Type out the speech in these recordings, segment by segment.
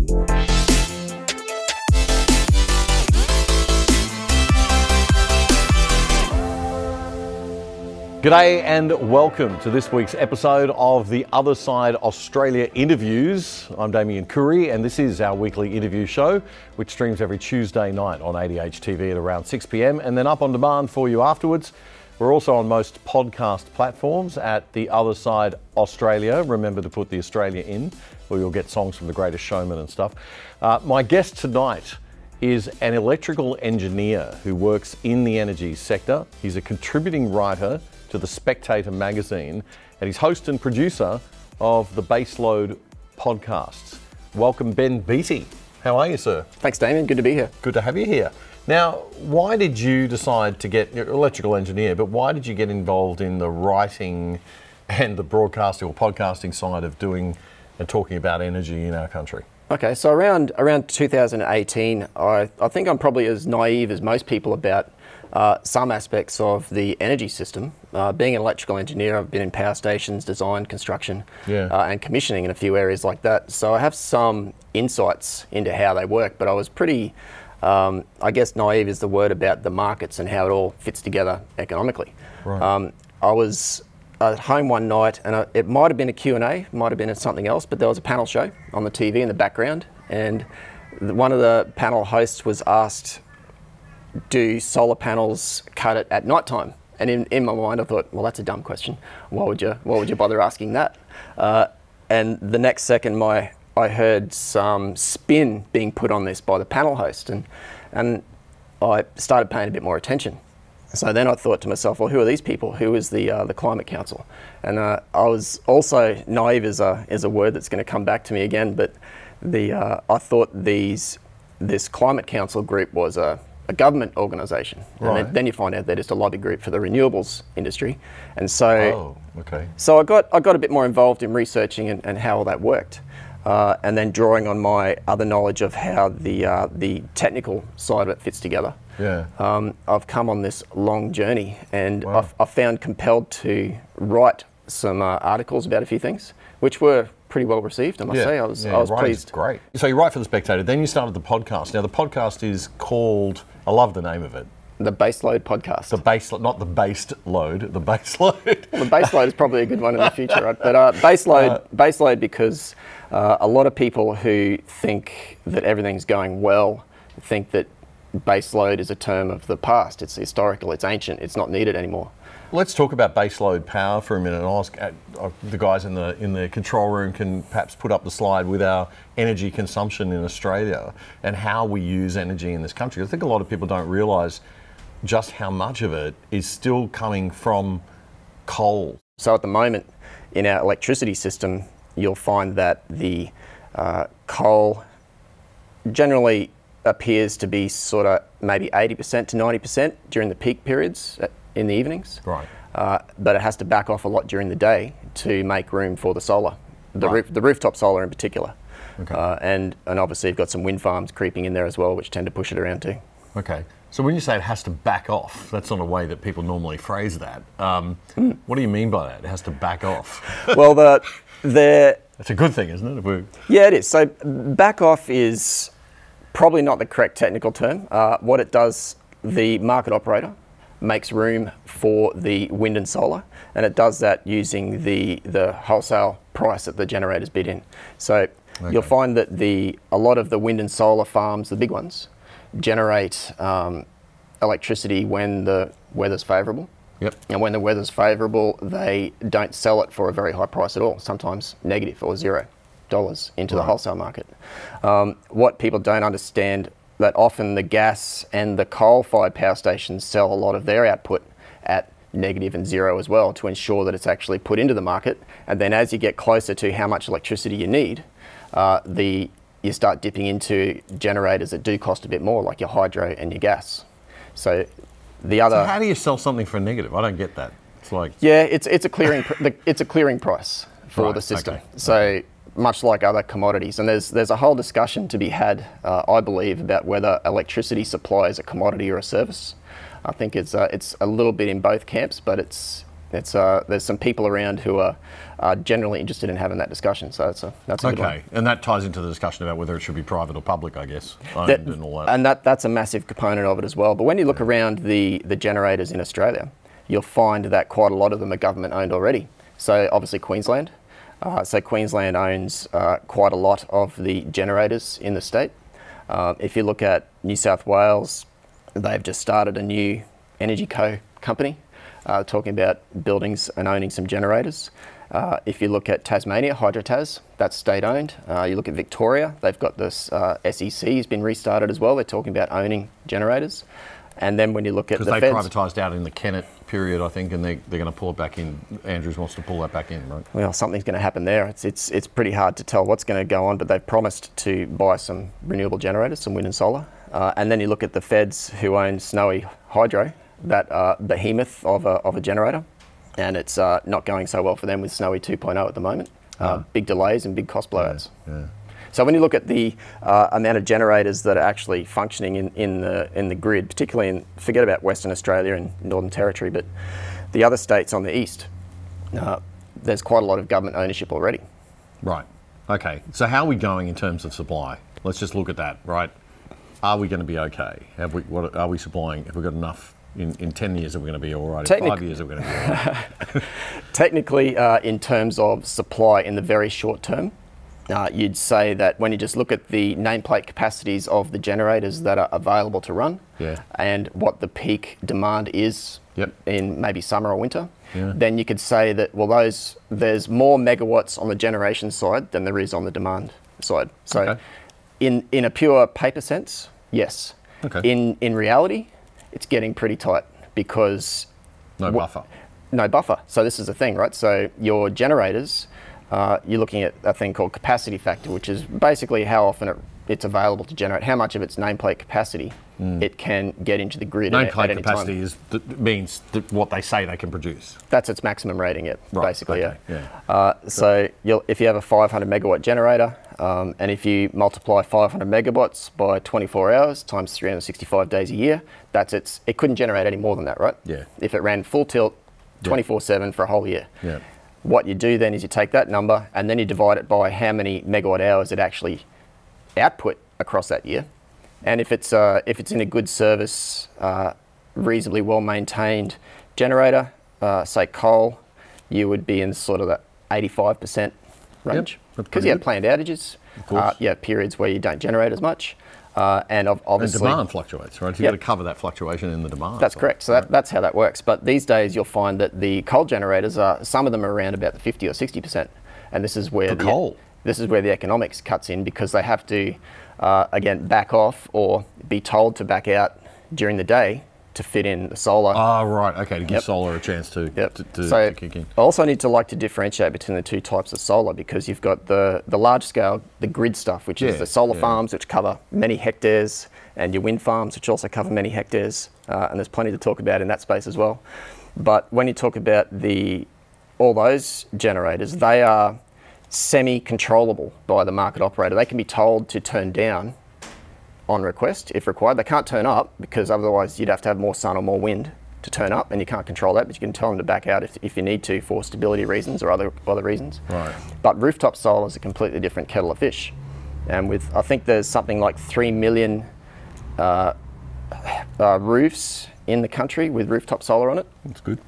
G'day and welcome to this week's episode of the Other Side Australia Interviews. I'm Damien Curry and this is our weekly interview show which streams every Tuesday night on ADH TV at around 6 p.m. and then up on demand for you afterwards. We're also on most podcast platforms at The Other Side Australia. Remember to put the Australia in or you'll get songs from The Greatest Showman and stuff. My guest tonight is an electrical engineer who works in the energy sector. He's a contributing writer to the Spectator magazine, and he's host and producer of the BaseLoad podcasts. Welcome, Ben Beattie. How are you, sir? Thanks, Damien. Good to be here. Good to have you here. Now, why did you decide to get, you're an electrical engineer, but why did you get involved in the writing and the broadcasting or podcasting side of doing and talking about energy in our country? Okay, so around 2018, I think I'm probably as naive as most people about some aspects of the energy system. Being an electrical engineer, I've been in power stations, design, construction, and commissioning in a few areas like that. So I have some insights into how they work, but I was pretty, I guess naive is the word, about the markets and how it all fits together economically. Right. I was at home one night, and it might have been a Q&A, might have been something else, but there was a panel show on the TV in the background, and one of the panel hosts was asked, do solar panels cut it at night time? And in my mind I thought, well, that's a dumb question. Why would you bother asking that? And the next second I heard some spin being put on this by the panel host, and I started paying a bit more attention. So then I thought to myself, well, who are these people? Who is the Climate Council? And I was also naive is a word that's going to come back to me again, but I thought this Climate Council group was a government organisation, right. And then you find out that it's a lobby group for the renewables industry, and so so I got a bit more involved in researching and how all that worked, and then drawing on my other knowledge of how the technical side of it fits together. Yeah, I've come on this long journey, and wow. I found compelled to write some articles about a few things, which were pretty well received, I must say. I was pleased. Great. So you write for the Spectator, then you started the podcast. Now the podcast is called, I love the name of it, the BaseLoad podcast. The BaseLoad, not the based load, the BaseLoad. Well, the BaseLoad is probably a good one in the future, right? But BaseLoad because a lot of people who think that everything's going well think that BaseLoad is a term of the past. It's historical, it's ancient, it's not needed anymore. Let's talk about baseload power for a minute, and ask the guys in the control room can perhaps put up the slide with our energy consumption in Australia and how we use energy in this country. I think a lot of people don't realise just how much of it is still coming from coal. So at the moment in our electricity system, you'll find that the coal generally appears to be sort of maybe 80% to 90% during the peak periods in the evenings, right? But it has to back off a lot during the day to make room for the solar, the rooftop solar in particular. Okay. And obviously you've got some wind farms creeping in there as well, which tend to push it around too. Okay. So when you say it has to back off, that's not a way that people normally phrase that. What do you mean by that? It has to back off. Well, that's a good thing, isn't it? Yeah, it is. So back off is probably not the correct technical term. What it does, the market operator makes room for the wind and solar, and it does that using the wholesale price that the generators bid in. So you'll find that a lot of the wind and solar farms, the big ones, generate electricity when the weather's favourable. Yep. And when the weather's favourable, they don't sell it for a very high price at all, sometimes negative or $0 into the wholesale market. What people don't understand, that often the gas and the coal-fired power stations sell a lot of their output at negative and $0 as well, to ensure that it's actually put into the market. And then as you get closer to how much electricity you need, you start dipping into generators that do cost a bit more, like your hydro and your gas. So So how do you sell something for a negative? I don't get that. It's like, yeah, it's a clearing it's a clearing price for the system. Okay. So much like other commodities, and there's a whole discussion to be had, I believe, about whether electricity supply is a commodity or a service. I think it's a little bit in both camps, but there's some people around who are generally interested in having that discussion. So that's a good one. Okay, and that ties into the discussion about whether it should be private or public, I guess, owned and all that. And that's a massive component of it as well. But when you look around the generators in Australia, you'll find that quite a lot of them are government owned already. So obviously Queensland. So Queensland owns quite a lot of the generators in the state. If you look at New South Wales, they've just started a new energy company talking about buildings and owning some generators. If you look at Tasmania, HydroTas, that's state owned. You look at Victoria, they've got this SEC has been restarted as well. They're talking about owning generators. And then when you look at the Because they feds, privatised out in the Kennett period, I think, and they're going to pull it back in. Andrews wants to pull that back in, right? well, something's going to happen there. It's pretty hard to tell what's going to go on, but they've promised to buy some renewable generators, some wind and solar. And then you look at the feds who own Snowy Hydro, that behemoth of a generator, and it's not going so well for them with Snowy 2.0 at the moment. Big delays and big cost blowouts. Yeah. So when you look at the amount of generators that are actually functioning in the grid, particularly forget about Western Australia and Northern Territory, but the other states on the east, there's quite a lot of government ownership already. Right. Okay. So how are we going in terms of supply? Let's just look at that, right? Are we going to be okay? What are we supplying? Have we got enough? In 10 years, are we going to be all right? In 5 years, are we going to be all right? Technically, in terms of supply in the very short term, you'd say that when you just look at the nameplate capacities of the generators that are available to run and what the peak demand is in maybe summer or winter, then you could say that, well, there's more megawatts on the generation side than there is on the demand side. So in a pure paper sense, yes. Okay. In reality, it's getting pretty tight because... No buffer. No buffer. So this is the thing, right? So your generators... you're looking at a thing called capacity factor, which is basically how often it's available to generate, how much of its nameplate capacity it can get into the grid at any capacity time. means what they say they can produce. That's its maximum rating, basically, yeah. So if you have a 500 megawatt generator, and if you multiply 500 megawatts by 24 hours times 365 days a year, it couldn't generate any more than that, right? Yeah. If it ran full tilt 24/7 for a whole year. Yeah. What you do then is you take that number and then you divide it by how many megawatt hours it actually output across that year. And if it's in a good service, reasonably well maintained generator, say coal, you would be in sort of the 85% range. Because you have planned outages, you have periods where you don't generate as much. And obviously... And demand fluctuates, right? So you've got to cover that fluctuation in the demand. That's correct. So that's how that works. But these days you'll find that the coal generators, some of them are around about the 50 or 60%. And this is where this is where the economics cuts in, because they have to, again, back off or be told to back out during the day to fit in the solar. Oh, right. Okay, to give solar a chance to kick in. I also need to differentiate between the two types of solar, because you've got the large scale, the grid stuff, which is the solar farms, which cover many hectares, and your wind farms, which also cover many hectares. And there's plenty to talk about in that space as well. But when you talk about all those generators, they are semi-controllable by the market operator. They can be told to turn down on request if required. They can't turn up, because otherwise you'd have to have more sun or more wind to turn up, and you can't control that, but you can tell them to back out if you need to for stability reasons or other reasons. Right. But rooftop solar is a completely different kettle of fish. And I think there's something like 3 million roofs in the country with rooftop solar on it. That's good.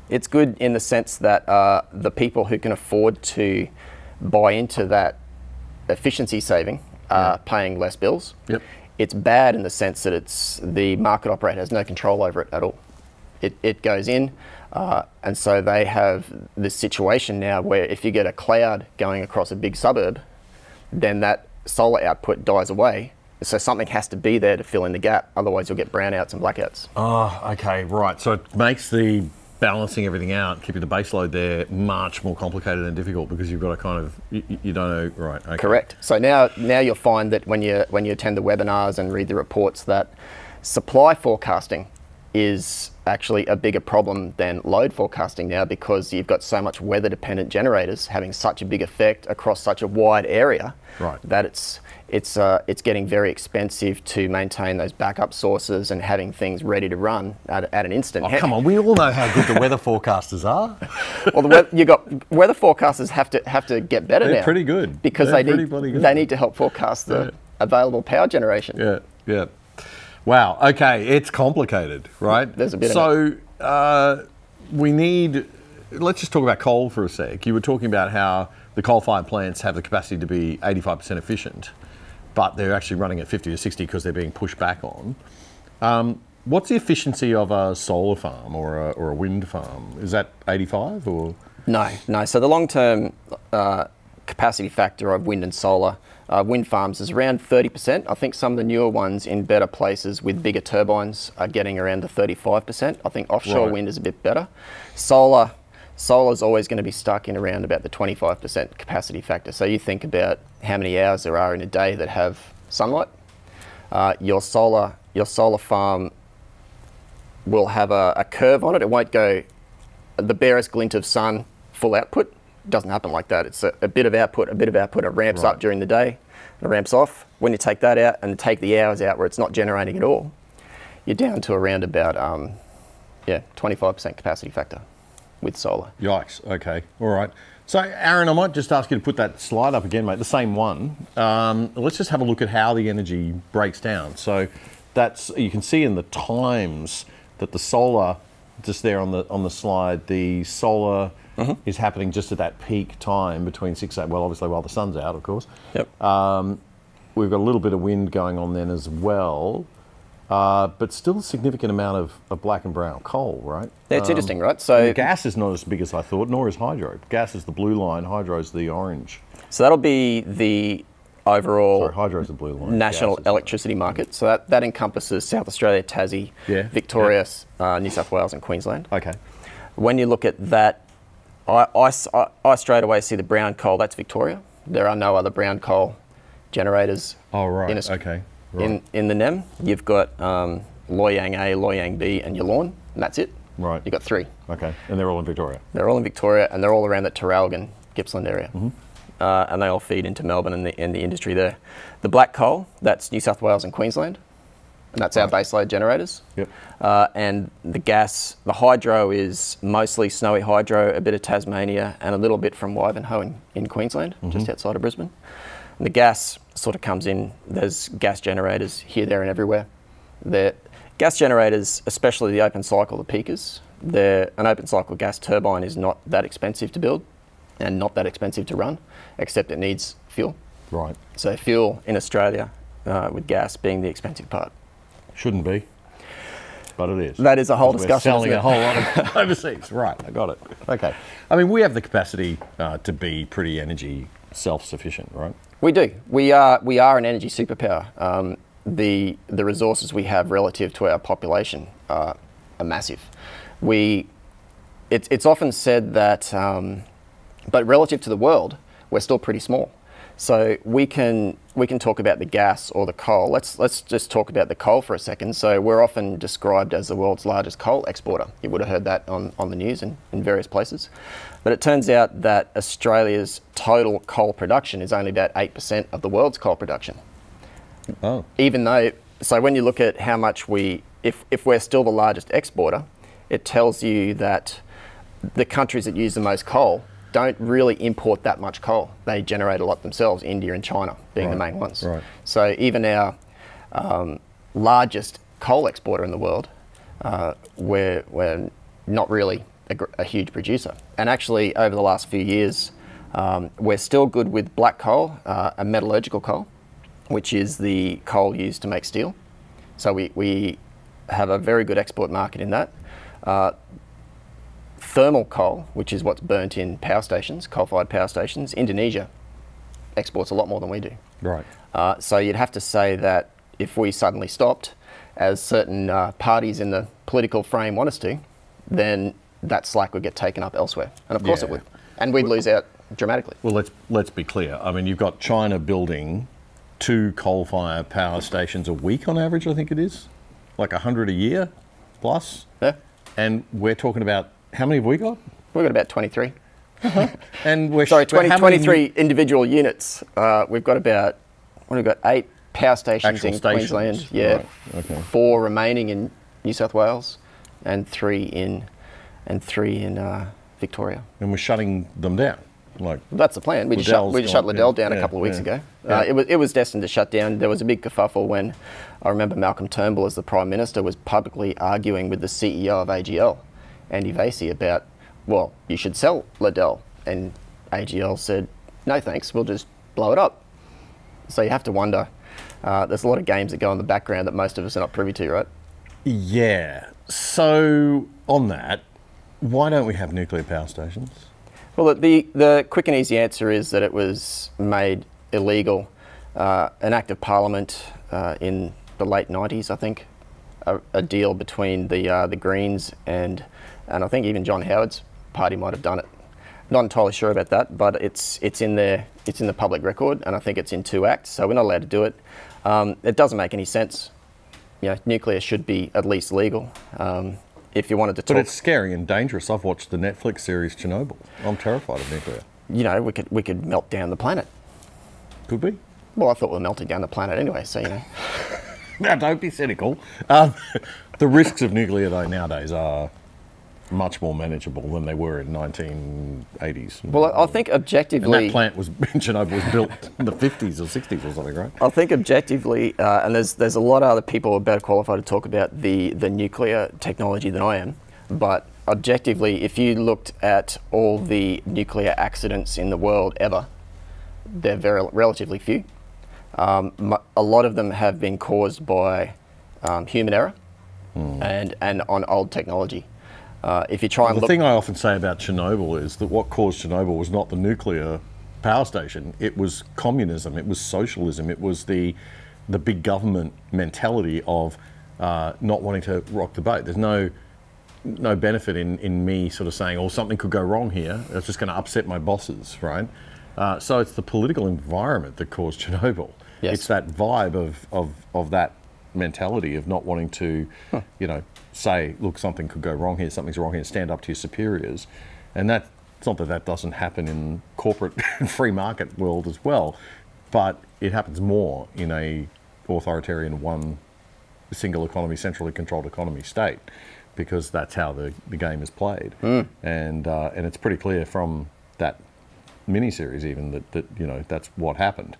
It's good in the sense that the people who can afford to buy into that efficiency saving are paying less bills. Yep. It's bad in the sense that the market operator has no control over it at all. It goes in, and so they have this situation now where if you get a cloud going across a big suburb, then that solar output dies away. So something has to be there to fill in the gap, otherwise you'll get brownouts and blackouts. Oh, okay, right. So it makes the balancing everything out, keeping the base load there, much more complicated and difficult, because you've got to kind of, you don't know, right, okay. Correct. So now you'll find that when you attend the webinars and read the reports, that supply forecasting is actually a bigger problem than load forecasting now, because you've got so much weather dependent generators having such a big effect across such a wide area that it's getting very expensive to maintain those backup sources and having things ready to run at an instant. Oh, come on, we all know how good the weather forecasters are. Well, you got weather forecasters have to get better now. They're pretty good. Because they need to help forecast the available power generation. Yeah, yeah. Wow. Okay, it's complicated, right? There's a bit of it. We need. Let's just talk about coal for a sec. You were talking about how the coal-fired plants have the capacity to be 85% efficient, but they're actually running at 50 to 60 because they're being pushed back on. What's the efficiency of a solar farm or a wind farm? Is that 85 or? No. So the long-term capacity factor of wind and solar wind farms is around 30%. I think some of the newer ones in better places with bigger turbines are getting around the 35%. I think offshore wind is a bit better. Solar's always going to be stuck in around about the 25% capacity factor. So you think about how many hours there are in a day that have sunlight. Your solar farm will have a curve on it. It won't go the barest glint of sun, full output. It doesn't happen like that. It's a bit of output, it ramps up during the day, and it ramps off. When you take that out and take the hours out where it's not generating at all, you're down to around about 25% capacity factor with solar. Yikes, okay, all right. So Aaron, I might just ask you to put that slide up again, mate, the same one. Let's just have a look at how the energy breaks down. So you can see in the times that the solar, just there on the slide, the solar is happening just at that peak time between 6 8. Well, obviously while the sun's out, of course. Yep. We've got a little bit of wind going on then as well, but still a significant amount of black and brown coal, right? Yeah, it's interesting, right? So gas is not as big as I thought, nor is hydro. Gas is the blue line, hydro is the orange. So that'll be the overall hydro's the blue line. national electricity market. So that encompasses South Australia, Tassie, Victoria, New South Wales and Queensland. Okay. When you look at that, I straight away see the brown coal, that's Victoria. There are no other brown coal generators in the NEM. You've got Loy Yang A, Loy Yang B and Yallourn, and that's it. Right. You've got 3. Okay, and they're all in Victoria? They're all in Victoria and they're all around the Traralgon, Gippsland area. And they all feed into Melbourne and the industry there. The black coal, that's New South Wales and Queensland. And that's our baseload generators. Yep. And the gas, the hydro is mostly Snowy Hydro, a bit of Tasmania, and a little bit from Wivenhoe in Queensland, just outside of Brisbane. And the gas sort of comes in, there's gas generators here, there and everywhere. The gas generators, especially the open cycle, the peakers, an open cycle gas turbine is not that expensive to build and not that expensive to run, except it needs fuel. Right. So fuel in Australia, with gas being the expensive part. Shouldn't be, but it is. That is a whole discussion. We're selling a whole lot of overseas. Right, I got it. Okay. I mean, we have the capacity to be pretty energy self-sufficient, right? We do. We are an energy superpower. The resources we have relative to our population are massive. It's often said that, but relative to the world, we're still pretty small. So we can talk about the gas or the coal. Let's just talk about the coal for a second. So we're often described as the world's largest coal exporter. You would have heard that on the news in various places. But it turns out that Australia's total coal production is only about 8% of the world's coal production. Oh. Even though, so when you look at how much if we're still the largest exporter, it tells you that the countries that use the most coal don't really import that much coal. They generate a lot themselves, India and China being the main ones. Right. So even our largest coal exporter in the world, we're not really a huge producer. And actually over the last few years, we're still good with black coal, a metallurgical coal, which is the coal used to make steel. So we have a very good export market in that. Thermal coal, which is what's burnt in power stations, coal-fired power stations, Indonesia exports a lot more than we do. Right. So you'd have to say that if we suddenly stopped, as certain parties in the political frame want us to, then that slack would get taken up elsewhere. And of course it would. And we'd lose out dramatically. Well, let's be clear. I mean, you've got China building 2 coal-fired power stations a week on average, I think it is. Like 100 a year plus. Yeah. And we're talking about, how many have we got? We've got about 23. And we're 23 individual units. We've got about what have we got? 8 power stations Actual in stations. Queensland. Yeah, Right. Okay. 4 remaining in New South Wales, and 3 in Victoria. And we're shutting them down. Like, That's the plan. We just shut Liddell down a couple of weeks ago. Yeah. It was destined to shut down. There was a big kerfuffle when I remember Malcolm Turnbull, as the Prime Minister, was publicly arguing with the CEO of AGL, Andy Vasey, about, well, you should sell Liddell. And AGL said, no thanks, we'll just blow it up. So you have to wonder, there's a lot of games that go in the background that most of us are not privy to, right? yeah. So on that, why don't we have nuclear power stations? Well, the quick and easy answer is that it was made illegal. An Act of Parliament in the late 90s, I think, a deal between the Greens and I think even John Howard's party might have done it. Not entirely sure about that, but it's in there. It's in the public record, and I think it's in 2 acts, so we're not allowed to do it. It doesn't make any sense. You know, nuclear should be at least legal. If you wanted to talk, But it's scary and dangerous. I've watched the Netflix series Chernobyl. I'm terrified of nuclear. you know, we could melt down the planet. Could we? Well, I thought we were melting down the planet anyway, so you know. Now, don't be cynical. The risks of nuclear, though, nowadays are much more manageable than they were in 1980s. Well, I think And objectively, that plant was, Chernobyl was built in the 50s or 60s or something, right? I think objectively, and there's a lot of other people who are better qualified to talk about the nuclear technology than I am, but objectively, if you looked at all the nuclear accidents in the world ever, they're relatively few. A lot of them have been caused by human error and on old technology. If you try and The look, thing I often say about Chernobyl is that what caused Chernobyl was not the nuclear power station, it was communism, it was socialism, it was the big government mentality of not wanting to rock the boat. There's no benefit in me sort of saying, oh, something could go wrong here, it's just going to upset my bosses, right? So it's the political environment that caused Chernobyl. Yes. It's that vibe of that mentality of not wanting to, you know, say, look, something could go wrong here, something's wrong here, stand up to your superiors. And it's not that doesn't happen in corporate free market world as well, but it happens more in a authoritarian one single economy, centrally controlled economy state, because that's how the game is played. And it's pretty clear from that mini-series even that you know, that's what happened.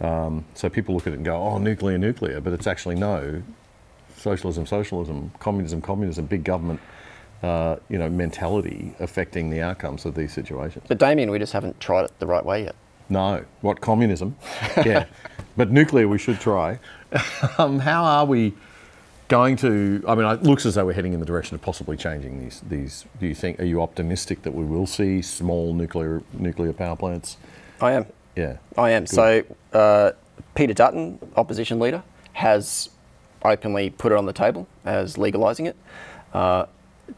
So people look at it and go, oh, nuclear, but it's actually no. Socialism, communism, big government, you know, mentality affecting the outcomes of these situations. but Damien, we just haven't tried it the right way yet. No, what, communism? Yeah, but nuclear we should try. How are we going to? I mean, it looks as though we're heading in the direction of possibly changing these. Do you think? Are you optimistic that we will see small nuclear power plants? I am. Yeah, I am. Good. So Peter Dutton, opposition leader, has openly put it on the table as legalising it.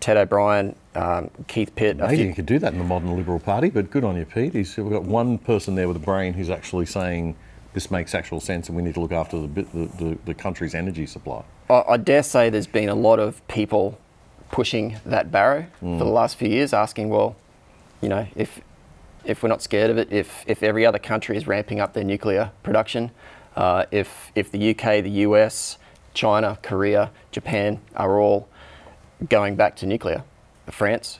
Ted O'Brien, Keith Pitt. Maybe you could do that in the modern Liberal Party, but good on you, Pete. We've got one person there with a brain who's actually saying this makes actual sense and we need to look after the country's energy supply. I dare say there's been a lot of people pushing that barrow for the last few years, asking, well, you know, if we're not scared of it, if every other country is ramping up their nuclear production, if the UK, the US, China, Korea, Japan are all going back to nuclear, France,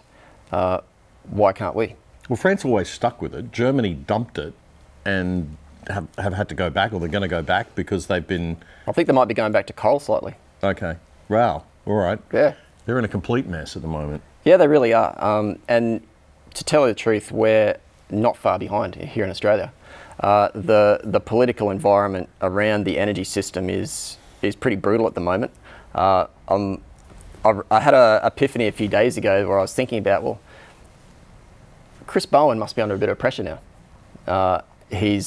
why can't we? Well, France always stuck with it. Germany dumped it and have had to go back, or they're going to go back because they've been... I think they might be going back to coal slightly. Okay. Wow. All right. Yeah. They're in a complete mess at the moment. Yeah, they really are. And to tell you the truth, we're not far behind here in Australia. The political environment around the energy system is pretty brutal at the moment. I had an epiphany a few days ago where I was thinking about, well, Chris Bowen must be under a bit of pressure now.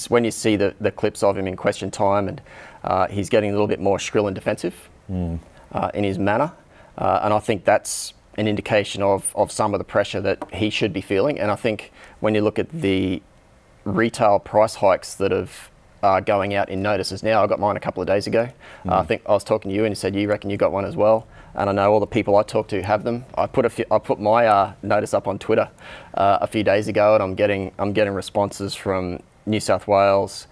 When you see the clips of him in Question Time, and he's getting a little bit more shrill and defensive in his manner. And I think that's an indication of some of the pressure that he should be feeling. And I think when you look at the retail price hikes that are going out in notices now, I got mine a couple of days ago. I think I was talking to you and you said you reckon you got one as well. And I know all the people I talk to have them. I put my notice up on Twitter a few days ago, and I'm getting responses from New South Wales,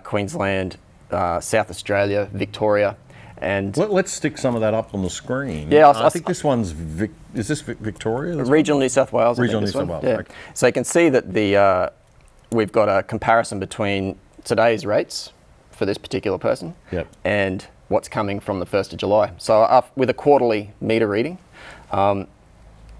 Queensland, South Australia, Victoria, and Let's stick some of that up on the screen. Yeah, I think this one's is this Victoria? regional New South Wales. Regional I think, New this South one. Wales. Yeah. Okay. So you can see that we've got a comparison between today's rates for this particular person Yep. and what's coming from the 1st of July. So with a quarterly meter reading,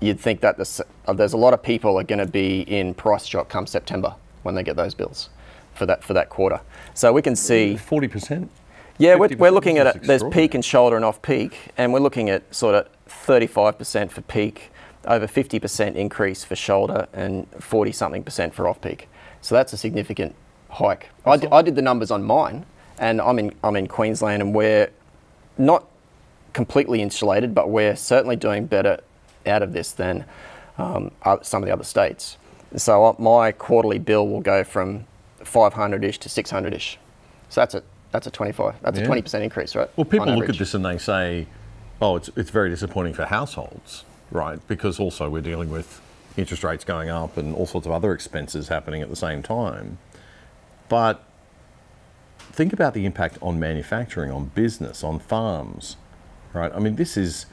you'd think that there's a lot of people are going to be in price shock come September when they get those bills for that quarter. So we can see 40%. Yeah, we're looking at This it. is There's peak and shoulder and off peak, and we're looking at sort of 35% for peak, over 50% increase for shoulder, and 40-something% for off peak. So that's a significant hike. I did the numbers on mine, and I'm in Queensland, and we're not completely insulated, but we're certainly doing better out of this than some of the other states. So my quarterly bill will go from 500-ish to 600-ish. So that's a 20% increase, right? Well, people look at this and they say, oh, it's very disappointing for households, right? Because also we're dealing with interest rates going up and all sorts of other expenses happening at the same time. But think about the impact on manufacturing, on business, on farms, right? I mean, this is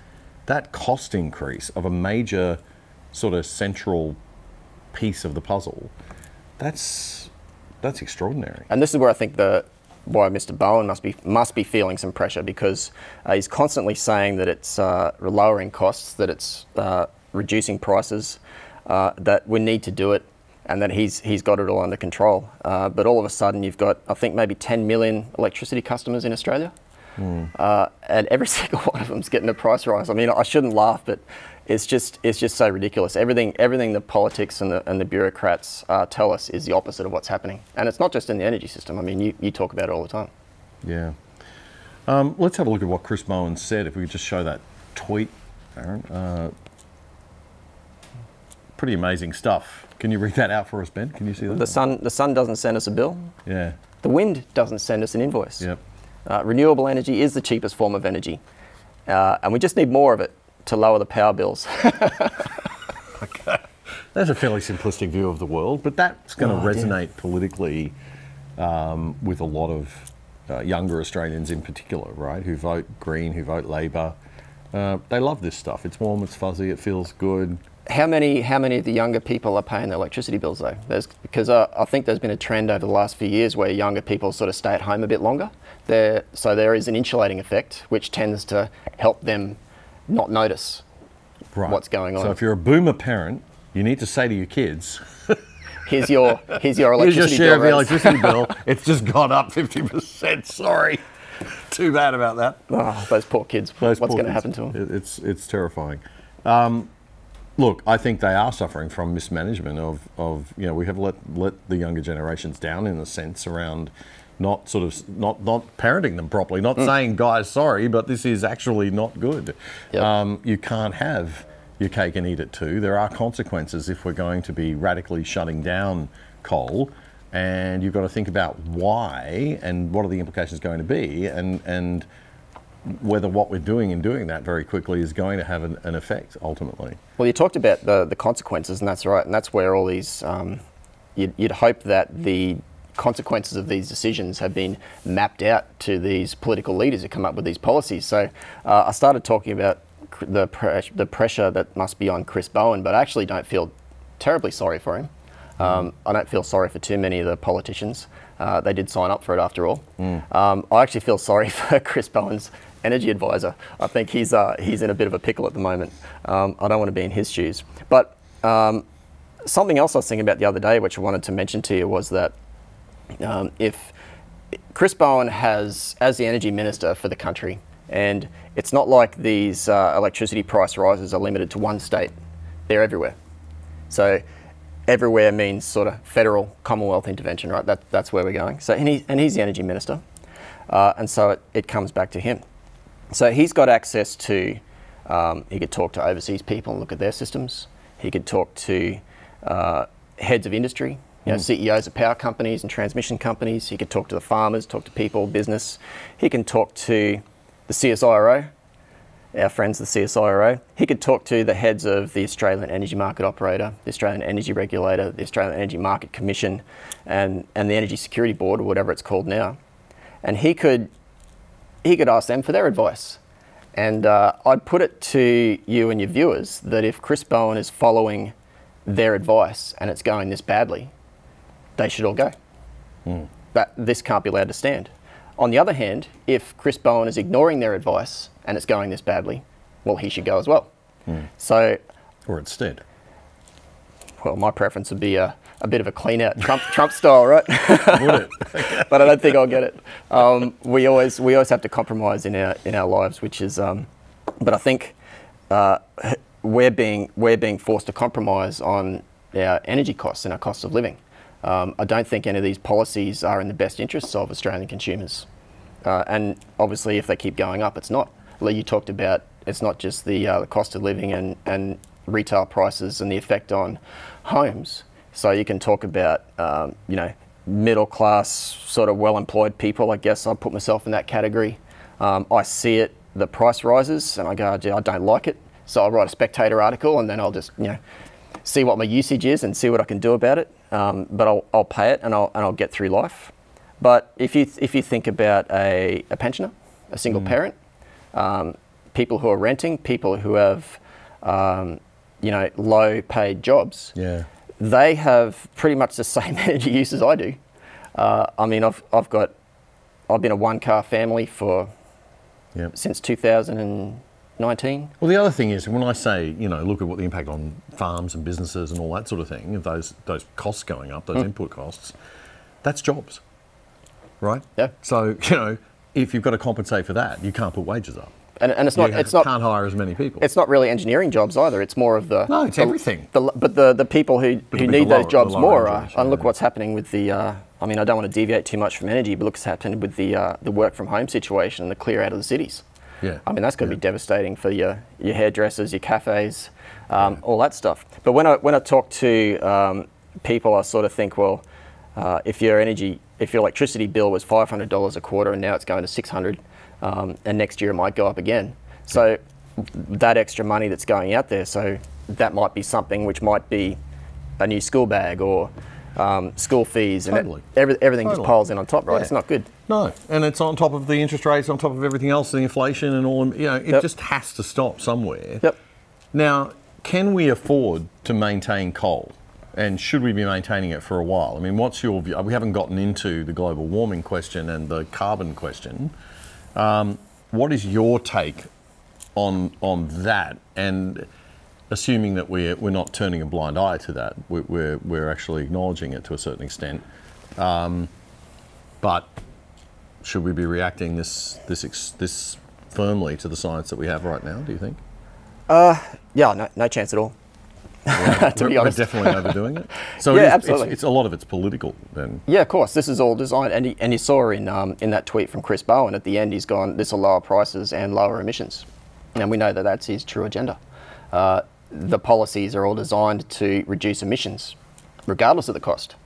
that cost increase of a major sort of central piece of the puzzle. That's extraordinary. And this is where I think why Mr. Bowen must be feeling some pressure, because he's constantly saying that it's lowering costs, that it's reducing prices, that we need to do it, and that he's got it all under control. But all of a sudden, you've got, I think, maybe 10 million electricity customers in Australia, and every single one of them's getting a price rise. I mean, I shouldn't laugh, but it's just so ridiculous. Everything the politics and the bureaucrats tell us is the opposite of what's happening, and it's not just in the energy system. I mean, you talk about it all the time. Yeah. Let's have a look at what Chris Bowen said. If we could just show that tweet, Aaron. Pretty amazing stuff. Can you read that out for us, Ben? Can you see that? The sun doesn't send us a bill. Yeah. The wind doesn't send us an invoice. Yep. Renewable energy is the cheapest form of energy, and we just need more of it to lower the power bills. Okay. That's a fairly simplistic view of the world, but that's going to resonate politically with a lot of younger Australians in particular, right? Who vote Green, who vote Labor. They love this stuff. It's warm, it's fuzzy, it feels good. How many of the younger people are paying their electricity bills though? Because I think there's been a trend over the last few years where younger people sort of stay at home a bit longer. So there is an insulating effect, which tends to help them not notice what's going on. So if you're a boomer parent, you need to say to your kids, here's your electricity bill. Here's your share of the electricity bill. It's just gone up 50%. Sorry. Too bad about that. Oh, those poor kids. What's going to happen to them? It's terrifying. Look, I think they are suffering from mismanagement of we have let the younger generations down in a sense around not parenting them properly, not saying, guys, sorry, but this is actually not good. Yep. You can't have your cake and eat it too. There are consequences if we're going to be radically shutting down coal, and you've got to think about why and what are the implications going to be, and whether what we're doing in doing that very quickly is going to have an effect ultimately. Well, you talked about the consequences, and that's right, and that's where all these, you'd hope that the consequences of these decisions have been mapped out to these political leaders who come up with these policies. So I started talking about the pressure that must be on Chris Bowen, but I actually don't feel terribly sorry for him. I don't feel sorry for too many of the politicians. They did sign up for it after all. I actually feel sorry for Chris Bowen's energy advisor. I think he's in a bit of a pickle at the moment. I don't want to be in his shoes. But something else I was thinking about the other day, which I wanted to mention to you, was that if Chris Bowen as the energy minister for the country, and it's not like these electricity price rises are limited to one state, they're everywhere. So everywhere means sort of federal Commonwealth intervention, right? That's where we're going. So and he's the energy minister, and so it comes back to him. So he's got access to, he could talk to overseas people and look at their systems. He could talk to heads of industry, CEOs of power companies and transmission companies. He could talk to the farmers, talk to people, business. He can talk to the CSIRO, our friends, the CSIRO. He could talk to the heads of the Australian Energy Market Operator, the Australian Energy Regulator, the Australian Energy Market Commission, and the Energy Security Board, or whatever it's called now. and he could ask them for their advice. And I'd put it to you and your viewers that if Chris Bowen is following their advice and it's going this badly, they should all go. That this can't be allowed to stand. On the other hand, if Chris Bowen is ignoring their advice and it's going this badly, well, he should go as well. So, or instead, well, my preference would be a bit of a clean out Trump style, right? would it? But I don't think I'll get it. We always have to compromise in our lives, which is. But I think we're being forced to compromise on our energy costs and our cost of living. I don't think any of these policies are in the best interests of Australian consumers. And obviously, if they keep going up, it's not. Lee, you talked about it's not just the cost of living and retail prices and the effect on homes. So you can talk about, middle class, sort of well-employed people. I guess I'll put myself in that category. I see it, the price rises, and I go, I don't like it. So I'll write a Spectator article, and then I'll just, see what my usage is and see what I can do about it. But I'll pay it, and I'll get through life. But if you think about a pensioner, a single parent, people who are renting, people who have, low-paid jobs, they have pretty much the same energy use as I do. I mean, I've been a one-car family since 2019. Well, the other thing is, when I say, look at what the impact on farms and businesses and all that sort of thing, of those costs going up, those input costs, that's jobs, right? Yeah. So, if you've got to compensate for that, you can't put wages up. And it's not. Can't hire as many people. It's not really engineering jobs either. It's more of the. No, it's everything. But the people who need those jobs more are. And look what's happening with the. I don't want to deviate too much from energy, but look what's happening with the work from home situation and the clear out of the cities. Yeah. That's going to be devastating for your hairdressers, your cafes, all that stuff. But when I talk to people, I sort of think, well, if your electricity bill was $500 a quarter and now it's going to $600. And next year it might go up again. So that extra money that's going out there, so that might be something which might be a new school bag or school fees, and everything just piles in on top, right? Yeah. It's not good. No, and it's on top of the interest rates, on top of everything else, the inflation and all. It just has to stop somewhere. Yep. Now, can we afford to maintain coal? And should we be maintaining it for a while? I mean, what's your view? We haven't gotten into the global warming question and the carbon question. What is your take on that? And assuming that we're not turning a blind eye to that, we're actually acknowledging it to a certain extent. But should we be reacting this firmly to the science that we have right now? Do you think? No chance at all. To be honest, we're definitely overdoing it. So absolutely. It's a lot of it's political then. Yeah, of course. This is all designed, and you saw in that tweet from Chris Bowen at the end, he's gone, this will lower prices and lower emissions, and we know that that's his true agenda. The policies are all designed to reduce emissions, regardless of the cost.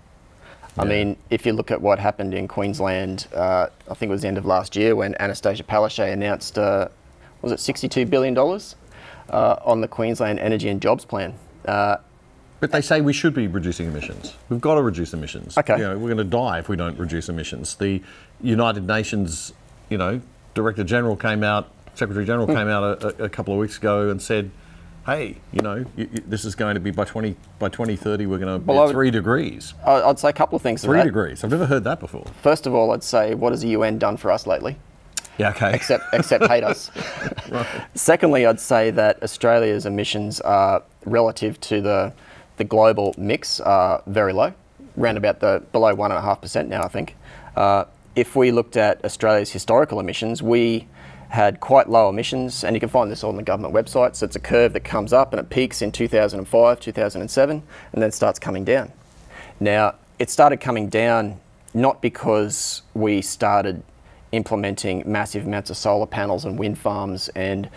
Yeah. I mean, if you look at what happened in Queensland, I think it was the end of last year when Anastasia Palaszczuk announced, was it $62 billion on the Queensland Energy and Jobs Plan. But they say we should be reducing emissions. We've got to reduce emissions. Okay. We're going to die if we don't reduce emissions. The United Nations, Secretary General came out a couple of weeks ago and said, hey, this is going to be by 2030 we're going to be 3 degrees. I'd say a couple of things. 3 degrees. I've never heard that before. First of all, I'd say, what has the UN done for us lately? Yeah, okay. Except hate us. Right. Secondly, I'd say that Australia's emissions are relative to the global mix are very low, around about below 1.5% now, I think. If we looked at Australia's historical emissions, we had quite low emissions, and you can find this on the government website. So it's a curve that comes up and it peaks in 2005, 2007, and then starts coming down. Now, it started coming down not because we started implementing massive amounts of solar panels and wind farms and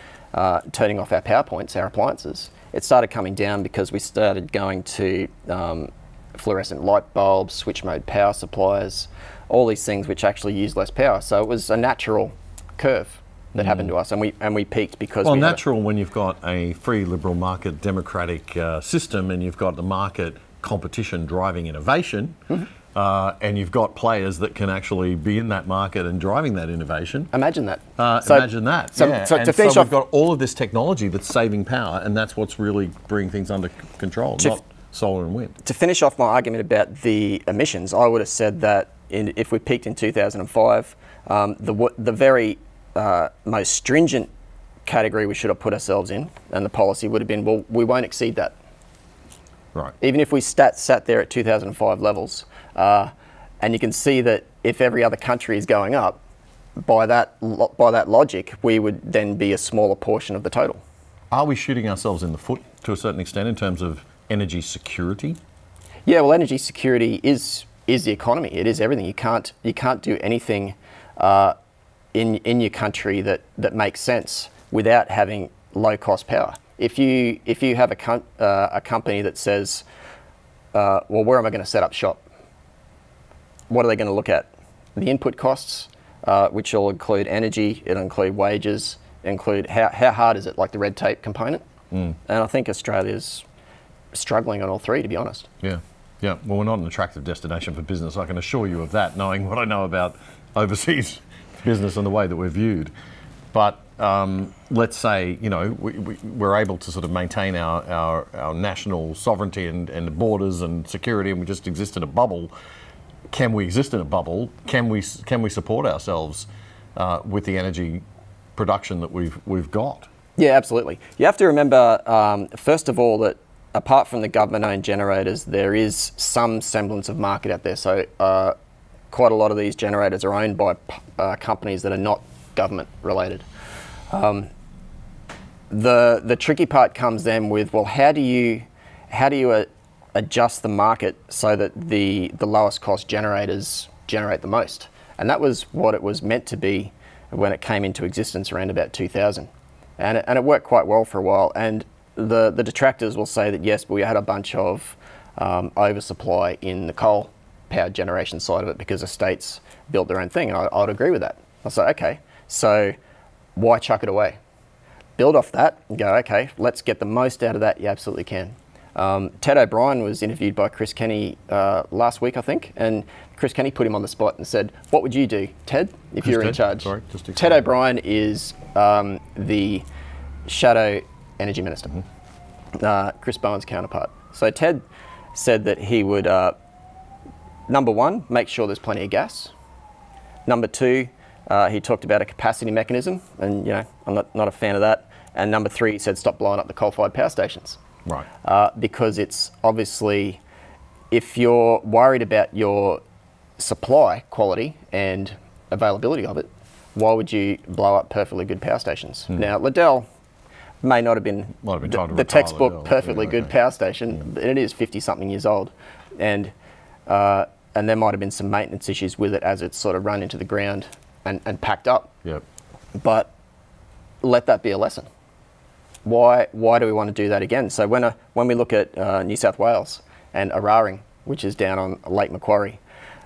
turning off our power points, our appliances. It started coming down because we started going to fluorescent light bulbs, switch mode power supplies, all these things which actually use less power. So it was a natural curve that happened to us, and we peaked because natural when you've got a free liberal market democratic system and you've got the market competition driving innovation. and you've got players that can actually be in that market and driving that innovation. Imagine that. Imagine that. So, yeah. so and to finish so off, we've got all of this technology that's saving power, and that's what's really bringing things under control, not solar and wind. To finish off my argument about the emissions, I would have said that if we peaked in 2005, the very most stringent category we should have put ourselves in, and the policy would have been, well, we won't exceed that. Right. Even if we sat there at 2005 levels, and you can see that if every other country is going up, by that logic, we would then be a smaller portion of the total. Are we shooting ourselves in the foot to a certain extent in terms of energy security? Yeah, well, energy security is the economy. It is everything. You can't do anything in your country that makes sense without having low cost power. If you have a company that says, well, where am I going to set up shop? What are they going to look at? The input costs, which will include energy, it'll include wages, include how hard is it, like the red tape component. And I think Australia's struggling on all three, to be honest. Yeah. Yeah, well, we're not an attractive destination for business, I can assure you of that, knowing what I know about overseas business and the way that we're viewed. But let's say, you know, we're able to sort of maintain our national sovereignty and borders and security, and we just exist in a bubble. Can we exist in a bubble? Can we support ourselves with the energy production that we've got? Yeah, absolutely. You have to remember, first of all, that apart from the government-owned generators, there is some semblance of market out there. So quite a lot of these generators are owned by companies that are not government-related. The tricky part comes then with, well, how do you adjust the market so that the lowest cost generators generate the most? And that was what it was meant to be when it came into existence around about 2000. And it worked quite well for a while. And the detractors will say that yes, but we had a bunch of oversupply in the coal power generation side of it because the states built their own thing, and I'd agree with that. I say, okay, so why chuck it away? Build off that and go, okay, let's get the most out of that. You absolutely can. Ted O'Brien was interviewed by Chris Kenny last week, I think, and Chris Kenny put him on the spot and said, what would you do, Ted, if you were in charge? Sorry, Ted O'Brien is the shadow energy minister, Chris Bowen's counterpart. So Ted said that he would, number one, make sure there's plenty of gas. Number two, he talked about a capacity mechanism, and you know, I'm not a fan of that. And number three, he said stop blowing up the coal-fired power stations. Right. Because it's obviously, if you're worried about your supply quality and availability of it, why would you blow up perfectly good power stations? Now, Liddell may not have been the textbook perfectly good power station, but it is 50-something years old. And there might have been some maintenance issues with it as it's sort of run into the ground and packed up. Yep. But let that be a lesson. Why do we want to do that again? So when we look at New South Wales and Araring, which is down on Lake Macquarie,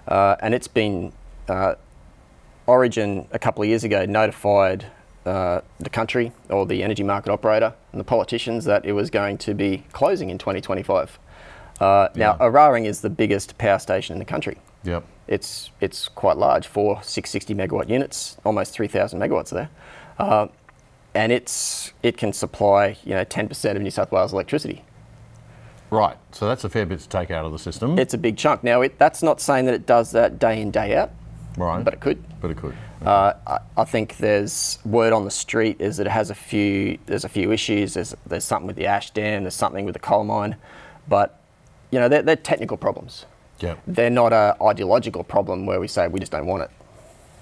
and it's been, Origin a couple of years ago notified the country or the energy market operator and the politicians that it was going to be closing in 2025. Now, Araring is the biggest power station in the country. Yep. It's quite large, 4 660 megawatt units, almost 3,000 megawatts there. And it can supply 10% of New South Wales electricity. Right, so that's a fair bit to take out of the system. It's a big chunk. Now, that's not saying that it does that day in, day out. Right. But it could. But it could. I think there's word on the street is that it has there's a few issues. There's something with the ash dam, there's something with the coal mine, but they're technical problems. Yeah. They're not an ideological problem where we say we just don't want it.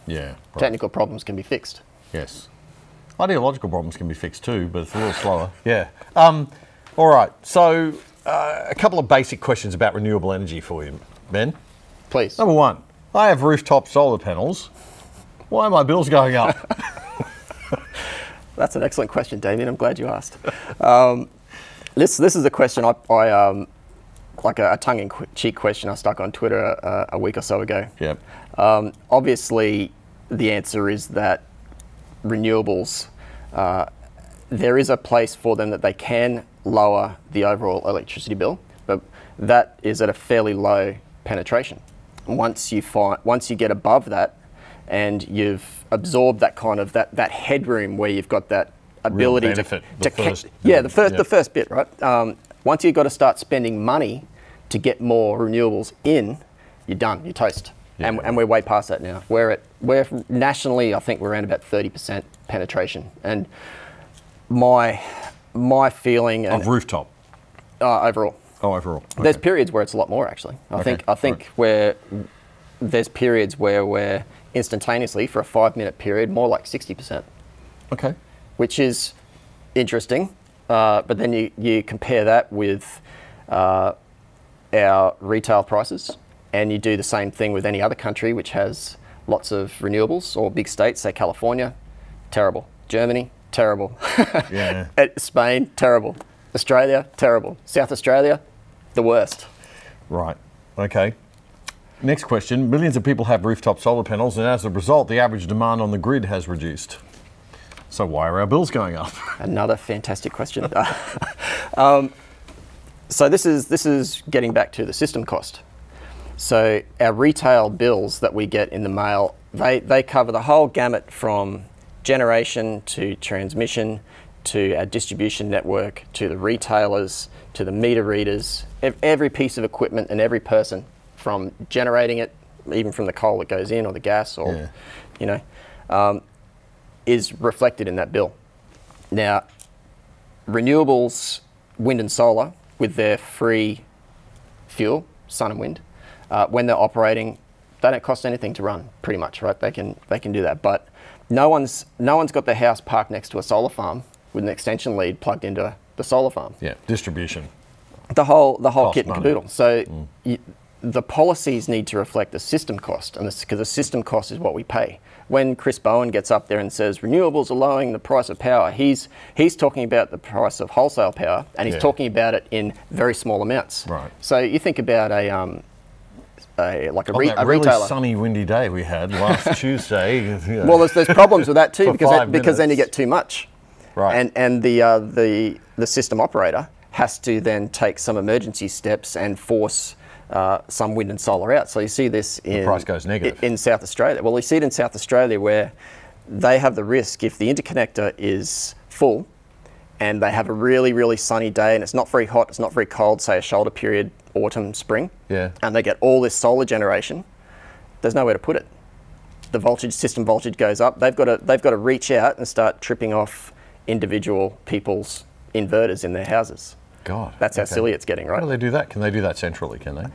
Yeah. Right. Technical problems can be fixed. Yes. Ideological problems can be fixed too, but it's a little slower. Yeah. All right. So a couple of basic questions about renewable energy for you, Ben. Please. Number one, I have rooftop solar panels. Why are my bills going up? That's an excellent question, Damien. I'm glad you asked. This is a question I like a tongue-in-cheek question I stuck on Twitter a week or so ago. Yep. Obviously, the answer is that renewables, there is a place for them that they can lower the overall electricity bill, but that is at a fairly low penetration. once you get above that, and you've absorbed that kind of that headroom where you've got that ability benefit, the first bit, right? Once you've got to start spending money to get more renewables in, you're done, you're toast. Yeah. And we're way past that now. We're nationally, I think we're around about 30% penetration. And my feeling of rooftop overall. Oh, overall. Okay. There's periods where it's a lot more actually. I think there's periods where we're instantaneously for a 5-minute period more like 60%. Okay. Which is interesting, but then you compare that with our retail prices, and you do the same thing with any other country which has lots of renewables, or big states, say California, terrible. Germany, terrible. Yeah. Spain, terrible. Australia, terrible. South Australia, the worst. Right. Okay. Next question. Millions of people have rooftop solar panels, and as a result, the average demand on the grid has reduced. So why are our bills going up? Another fantastic question. So this is getting back to the system cost. So our retail bills that we get in the mail, they cover the whole gamut from generation to transmission to our distribution network to the retailers to the meter readers, every piece of equipment and every person, from generating it, even from the coal that goes in or the gas, or is reflected in that bill. Now, renewables, wind and solar, with their free fuel, sun and wind, when they're operating, they don't cost anything to run, pretty much, right? They can do that, but no one's got their house parked next to a solar farm with an extension lead plugged into the solar farm. Yeah, distribution. The whole Cost kit and money. caboodle. So the policies need to reflect the system cost, and because the system cost is what we pay. When Chris Bowen gets up there and says renewables are lowering the price of power, he's talking about the price of wholesale power, and he's talking about it in very small amounts. Right. So you think about a That retailer. really sunny, windy day we had last Tuesday. Well, there's problems with that too, because then you minutes. get too much. Right. And the system operator has to then take some emergency steps and force some wind and solar out. So you see this the price goes negative. in South Australia. Well, you see it in South Australia where they have the risk, if the interconnector is full and they have a really, really sunny day and it's not very hot, it's not very cold, say a shoulder period, autumn, spring, and they get all this solar generation, there's nowhere to put it. The system voltage goes up. They've got to reach out and start tripping off individual people's inverters in their houses. God. That's how silly it's getting, right? How do they do that? Can they do that centrally, can they?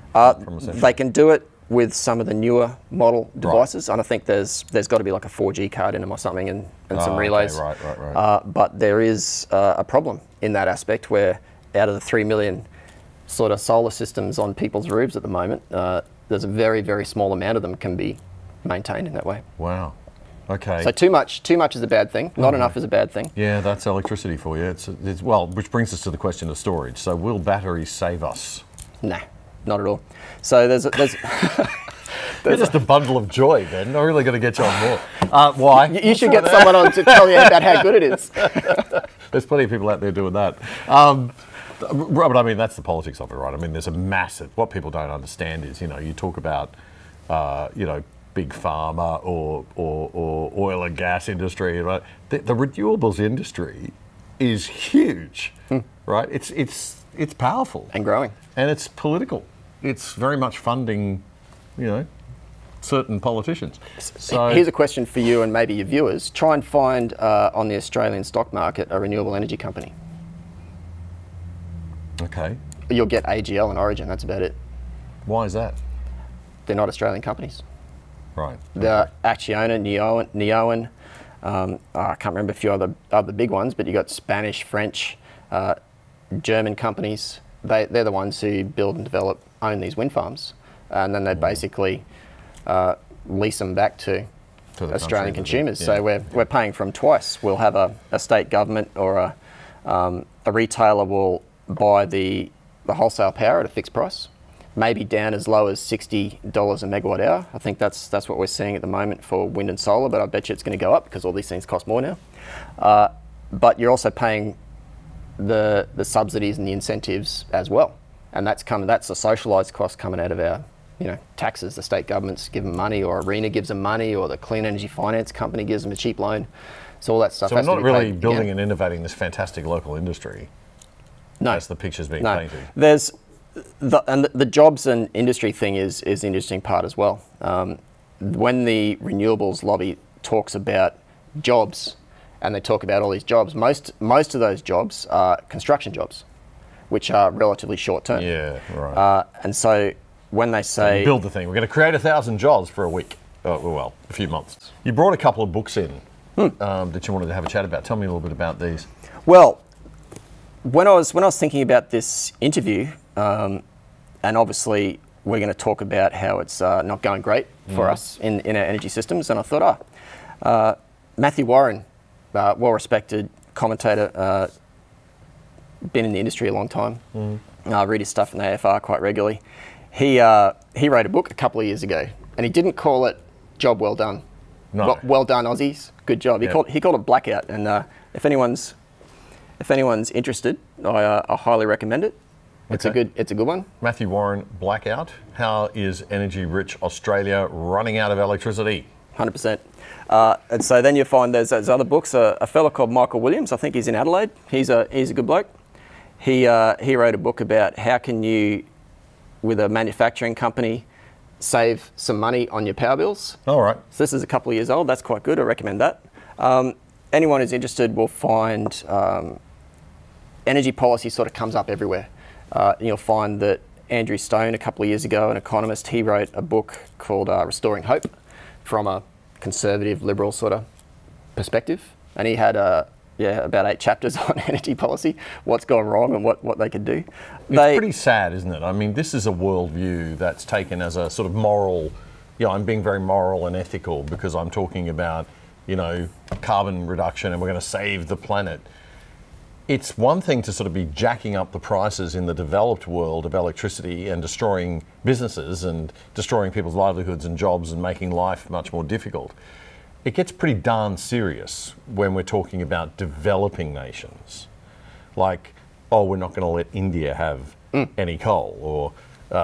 They can do it with some of the newer model devices, and I think there's got to be like a 4G card in them or something, and some relays. Okay, right. But there is a problem in that aspect where out of the 3 million sort of solar systems on people's roofs at the moment, there's a very, very small amount of them can be maintained in that way. Wow. Okay. So too much is a bad thing. Not enough is a bad thing. Yeah, that's electricity for you. It's well, which brings us to the question of storage. So will batteries save us? Nah, not at all. So there's You're just a bundle of joy, Ben. I'm really going to get you on more. Why? You should get someone on to tell you about how good it is. There's plenty of people out there doing that. But I mean, that's the politics of it, right? I mean, there's a massive, what people don't understand is, you talk about, big pharma or oil and gas industry, right? The renewables industry is huge, right? It's powerful. And growing. And it's political. It's very much funding, certain politicians. So here's a question for you and maybe your viewers. Try and find on the Australian stock market a renewable energy company. Okay. You'll get AGL and Origin, that's about it. Why is that? They're not Australian companies. Right. The Acciona, Neoen, I can't remember a few other big ones, but you got Spanish, French, German companies. They're the ones who build and develop, own these wind farms, and then they basically lease them back to Australian consumers. So we're paying for them twice. We'll have a state government or a retailer will buy the wholesale power at a fixed price, maybe down as low as $60 a megawatt hour. I think that's what we're seeing at the moment for wind and solar, but I bet you it's going to go up because all these things cost more now. But you're also paying the subsidies and the incentives as well, and that's a socialised cost coming out of taxes. The state governments give them money, or ARENA gives them money, or the Clean Energy Finance Company gives them a cheap loan. So all that stuff. So we're not really building and innovating this fantastic local industry. No, as the picture's being painted. There's the jobs and industry thing is the interesting part as well. When the renewables lobby talks about jobs, and they talk about all these jobs, most of those jobs are construction jobs, which are relatively short term. Yeah, right. And so when they say build the thing, we're going to create 1,000 jobs for a week. Well, a few months. You brought a couple of books in that you wanted to have a chat about. Tell me a little bit about these. Well, when I was thinking about this interview, and obviously we're going to talk about how it's not going great for us in our energy systems, and I thought, Matthew Warren, well-respected commentator, been in the industry a long time. Read his stuff in the AFR quite regularly. He wrote a book a couple of years ago, and he didn't call it "Job Well Done." No. Well done, Aussies. Good job. He called it Blackout, and if anyone's interested, I highly recommend it. It's a good one. Matthew Warren, Blackout. How is energy-rich Australia running out of electricity? 100%. And so then you find there's other books. A fellow called Michael Williams, I think he's in Adelaide. He's a good bloke. He wrote a book about how can you, with a manufacturing company, save some money on your power bills. All right. So this is a couple of years old. That's quite good. I recommend that. Anyone who's interested will find energy policy sort of comes up everywhere. You'll find that Andrew Stone, a couple of years ago, an economist, he wrote a book called Restoring Hope from a conservative, liberal sort of perspective. And he had about 8 chapters on energy policy, what's gone wrong and what they could do. It's pretty sad, isn't it? I mean, this is a worldview that's taken as a sort of moral, I'm being very moral and ethical because I'm talking about, carbon reduction and we're going to save the planet. It's one thing to sort of be jacking up the prices in the developed world of electricity and destroying businesses and destroying people's livelihoods and jobs and making life much more difficult. It gets pretty darn serious when we're talking about developing nations. Like, we're not going to let India have any coal, or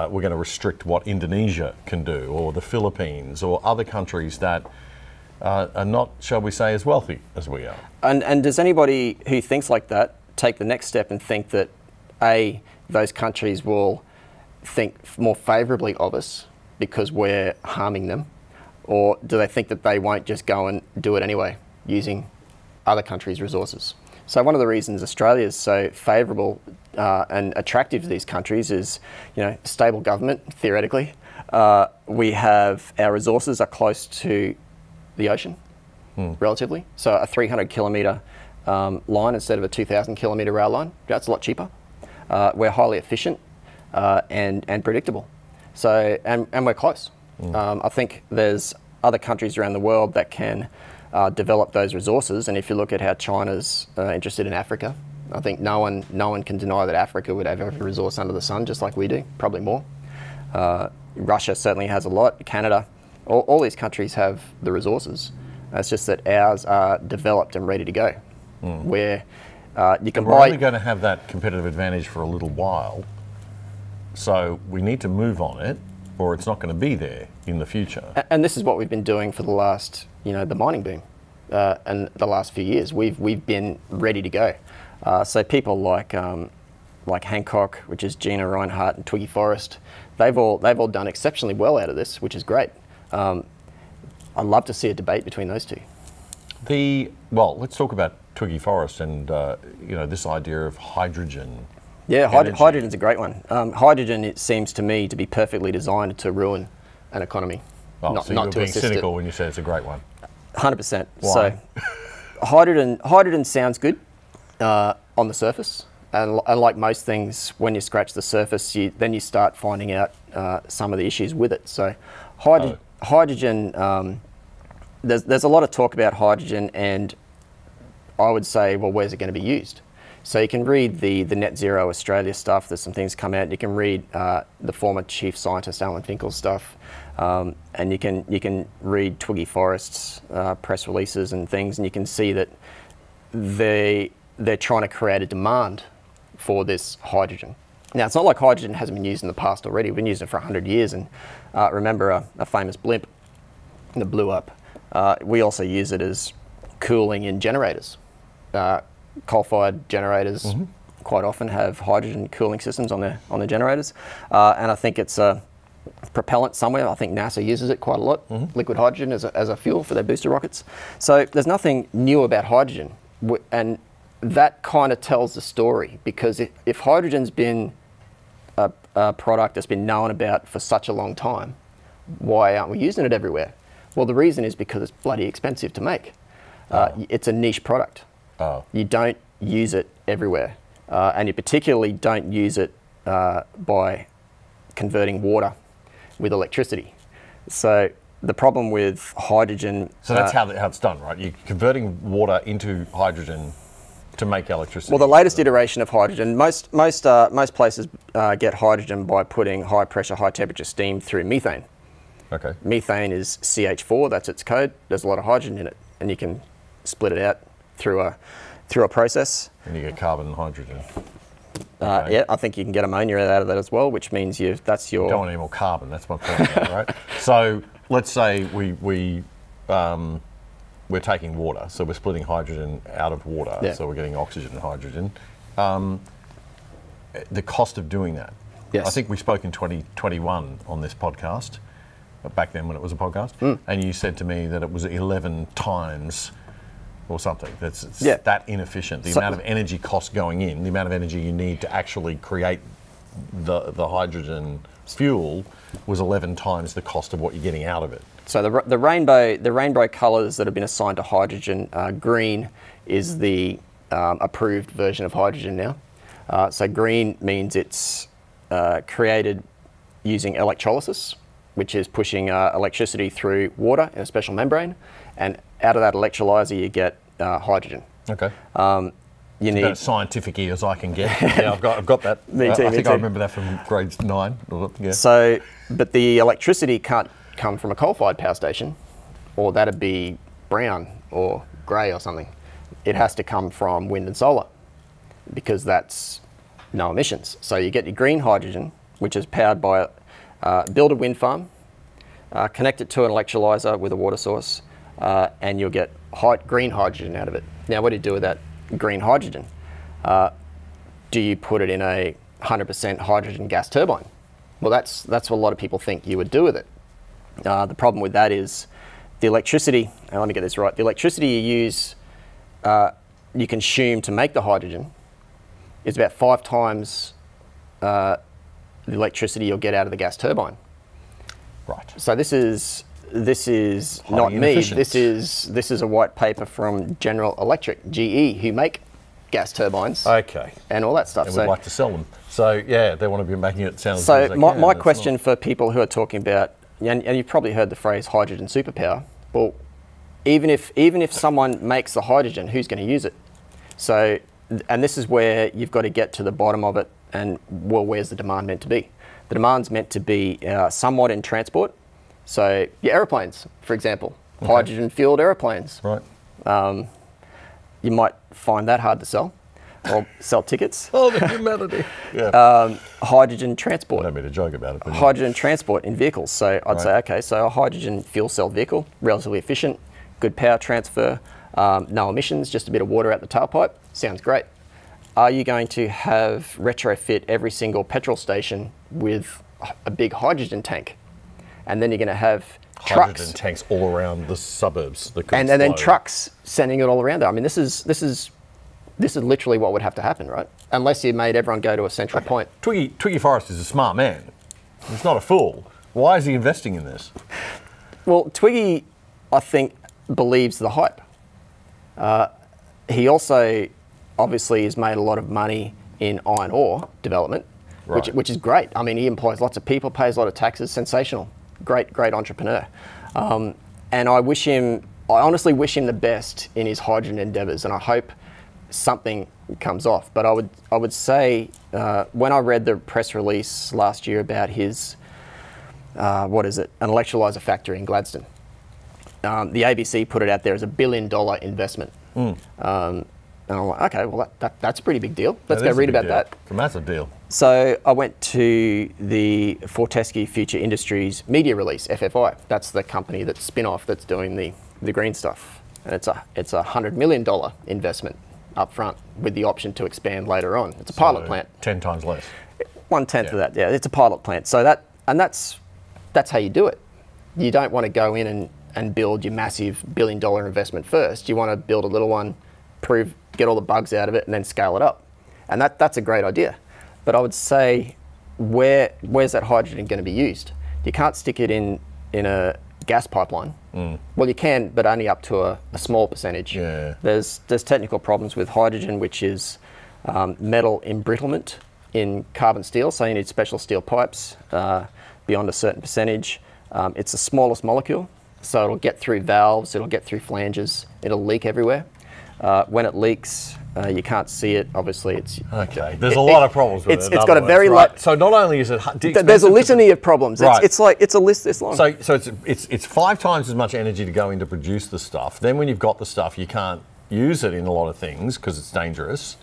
we're going to restrict what Indonesia can do, or the Philippines, or other countries that are not, shall we say, as wealthy as we are. And does anybody who thinks like that take the next step and think that, A, those countries will think more favourably of us because we're harming them? Or do they think that they won't just go and do it anyway, using other countries' resources? So one of the reasons Australia is so favourable and attractive to these countries is, stable government, theoretically. We have, our resources are close to the ocean, relatively. So a 300 kilometre line instead of a 2,000 kilometre rail line, that's a lot cheaper. We're highly efficient and predictable. So, and we're close. I think there's other countries around the world that can develop those resources. And if you look at how China's interested in Africa, I think no one can deny that Africa would have every resource under the sun, just like we do, probably more. Russia certainly has a lot. Canada, all these countries have the resources. It's just that ours are developed and ready to go. Where you can We're only going to have that competitive advantage for a little while. So we need to move on it, or it's not going to be there in the future. And this is what we've been doing for the last, the mining boom, and the last few years. We've been ready to go. So people like Hancock, which is Gina Reinhardt, and Twiggy Forrest, they've all done exceptionally well out of this, which is great. I'd love to see a debate between those two. Let's talk about Twiggy Forrest and this idea of hydrogen. Yeah, hydrogen's a great one. Hydrogen, it seems to me, to be perfectly designed to ruin an economy, not you're to being assist cynical it. when you say it's a great one. 100%. Why? So, hydrogen sounds good on the surface, and like most things, when you scratch the surface, then you start finding out some of the issues with it. So, hydrogen. There's a lot of talk about hydrogen, and I would say, well, where's it going to be used? So you can read the Net Zero Australia stuff. There's some things come out. You can read the former chief scientist Alan Finkel's stuff, and you can read Twiggy Forrest's press releases and things, and you can see that they're trying to create a demand for this hydrogen. Now, it's not like hydrogen hasn't been used in the past already. We've been using it for 100 years. And remember a famous blimp that blew up. We also use it as cooling in generators. Coal-fired generators quite often have hydrogen cooling systems on their generators. And I think it's a propellant somewhere. I think NASA uses it quite a lot, liquid hydrogen as a fuel for their booster rockets. So there's nothing new about hydrogen. And that kind of tells the story, because if hydrogen's been a product that's been known about for such a long time, why aren't we using it everywhere? Well, the reason is because it's bloody expensive to make. It's a niche product. You don't use it everywhere. And you particularly don't use it by converting water with electricity. So the problem with hydrogen... So that's how it's done, right? You're converting water into hydrogen to make electricity. Well, the latest iteration of hydrogen, most places get hydrogen by putting high pressure, high temperature steam through methane. Okay. Methane is CH4, that's its code. There's a lot of hydrogen in it, and you can split it out through a process. And you get carbon and hydrogen. Okay. Yeah, I think you can get ammonia out of that as well, which means that's your... You don't want any more carbon, that's my point, right? So let's say we're taking water, so we're splitting hydrogen out of water, so we're getting oxygen and hydrogen. The cost of doing that. Yes. I think we spoke in 2021 on this podcast, back then when it was a podcast, and you said to me that it was 11 times or something. It's that inefficient. The amount of energy cost going in, the amount of energy you need to actually create the hydrogen fuel was 11 times the cost of what you're getting out of it. So the rainbow colours that have been assigned to hydrogen, green is the approved version of hydrogen now. So green means it's created using electrolysis, which is pushing electricity through water in a special membrane, and out of that electrolyzer you get hydrogen. Okay. You need about as scientific-y as I can get. Yeah, I've got that. Me too. I think I remember that from grade 9. Yeah. So, but the electricity can't come from a coal-fired power station, or that'd be brown or grey or something. It has to come from wind and solar, because that's no emissions. So you get your green hydrogen, which is powered by build a wind farm, connect it to an electrolyzer with a water source, and you'll get green hydrogen out of it. Now, what do you do with that green hydrogen? Do you put it in a 100% hydrogen gas turbine? Well, that's what a lot of people think you would do with it. The problem with that is the electricity, and let me get this right, the electricity you consume to make the hydrogen is about 5 times the electricity you'll get out of the gas turbine. Right. So this is not me. This is a white paper from General Electric, GE, who make gas turbines. Okay. And all that stuff. And would like to sell them. So yeah, they want to be making it sound as so good as they can. My question for people who are talking about, and you've probably heard the phrase hydrogen superpower. Well, even if someone makes the hydrogen, who's going to use it? So, and this is where you've got to get to the bottom of it. And well, where's the demand meant to be? The demand's meant to be somewhat in transport. So your aeroplanes, for example, hydrogen-fueled aeroplanes. Right. You might find that hard to sell, or sell tickets. Oh, the humanity. Yeah. Hydrogen transport. I don't mean to joke about it. But hydrogen transport in vehicles. So I'd say, okay, so a hydrogen fuel cell vehicle, relatively efficient, good power transfer, no emissions, just a bit of water out the tailpipe. Sounds great. Are you going to have retrofit every single petrol station with a big hydrogen tank? And then you're going to have hydrogen trucks, tanks all around the suburbs. And then trucks sending it all around there. I mean, this is literally what would have to happen, right? Unless you made everyone go to a central point. Twiggy Forrest is a smart man. He's not a fool. Why is he investing in this? Well, Twiggy, I think, believes the hype. He also obviously has made a lot of money in iron ore development, right, which is great. I mean, he employs lots of people, pays a lot of taxes, sensational. Great entrepreneur. And I honestly wish him the best in his hydrogen endeavours, and I hope something comes off. But I would say, when I read the press release last year about his, an electrolyser factory in Gladstone, the ABC put it out there as $1 billion investment. And I'm like, okay, well, that's a pretty big deal. Let's go read about that. It's a massive deal. So I went to the Fortescue Future Industries media release, FFI. That's the company that's spin-off that's doing the green stuff. And it's a $100 million investment up front with the option to expand later on. It's a pilot plant. 10 times less. 1/10 of that, yeah. It's a pilot plant. So that's how you do it. You don't want to go in and build your massive $1 billion investment first. You want to build a little one, get all the bugs out of it, and then scale it up. And that's a great idea. But I would say, where's that hydrogen going to be used? You can't stick it in a gas pipeline. Well, you can, but only up to a small percentage. Yeah. There's technical problems with hydrogen, which is metal embrittlement in carbon steel. So you need special steel pipes beyond a certain percentage. It's the smallest molecule, so it'll get through valves, it'll get through flanges, it'll leak everywhere. When it leaks, you can't see it. Obviously, it's okay. There's a lot of problems with it. It's got a very right? So not only is it there's a litany of problems. Right. It's a list this long. So it's 5 times as much energy to go in to produce the stuff. Then when you've got the stuff, you can't use it in a lot of things because it's dangerous,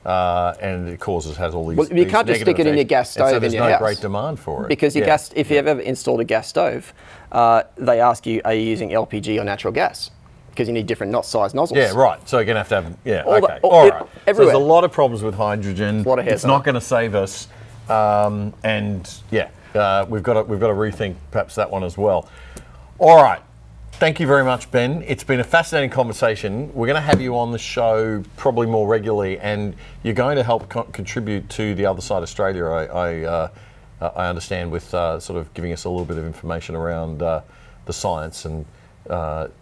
and it has all these. Well, you can't just stick it in your gas stove in your house. There's no great demand for it because your gas. If you've ever installed a gas stove, they ask you, are you using LPG or natural gas? Because you need different size nozzles. Yeah, right. So you're going to have, all right. So everywhere. there's a lot of problems with hydrogen. A lot of it's not going to save us. We've got to rethink perhaps that one as well. All right. Thank you very much, Ben. It's been a fascinating conversation. We're going to have you on the show probably more regularly, and you're going to help contribute to the Other Side Australia, I understand, with sort of giving us a little bit of information around the science and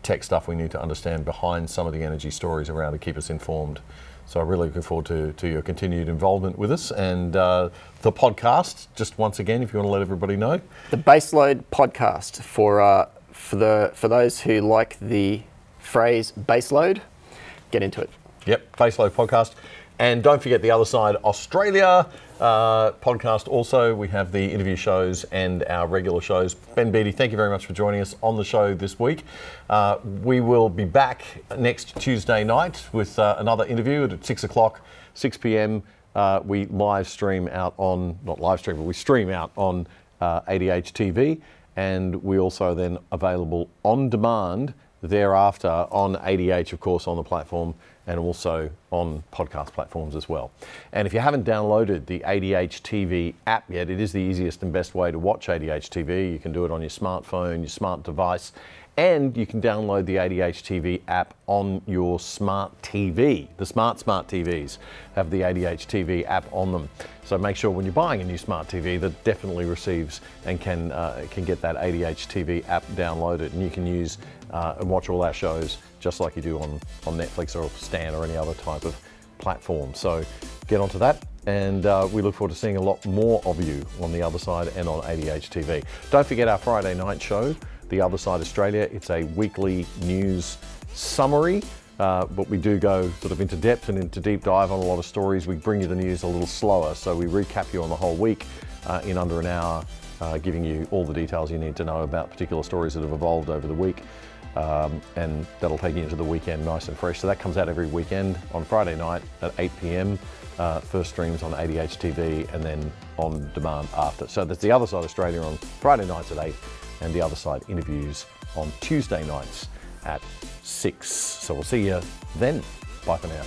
tech stuff we need to understand behind some of the energy stories around to keep us informed. So I'm really looking forward to your continued involvement with us. And the podcast, just once again, if you want to let everybody know. The BaseLoad podcast for those who like the phrase baseload, get into it. Yep, BaseLoad podcast. And don't forget the Other Side Australia podcast also. We have the interview shows and our regular shows. Ben Beattie, thank you very much for joining us on the show this week. We will be back next Tuesday night with another interview at 6 o'clock, 6 p.m. We live stream out on, not live stream, but we stream out on ADH TV. And we also then available on demand thereafter on ADH, of course, on the platform, and also on podcast platforms as well. And if you haven't downloaded the ADH TV app yet, it is the easiest and best way to watch ADH TV. You can do it on your smartphone, your smart device, and you can download the ADH TV app on your smart TV. The smart TVs have the ADH TV app on them. So make sure when you're buying a new smart TV that definitely receives and can get that ADH TV app downloaded, and you can use and watch all our shows just like you do on Netflix or Stan or any other type of platform. So get onto that, and we look forward to seeing a lot more of you on the Other Side and on ADH TV. Don't forget our Friday night show, The Other Side Australia. It's a weekly news summary, but we do go sort of into depth and into deep dive on a lot of stories. We bring you the news a little slower, so we recap you on the whole week in under an hour, giving you all the details you need to know about particular stories that have evolved over the week. And that'll take you into the weekend nice and fresh. So that comes out every weekend on Friday night at 8 p.m. First streams on ADH TV and then on demand after. So that's The Other Side Australia on Friday nights at 8 and The Other Side interviews on Tuesday nights at 6. So we'll see you then. Bye for now.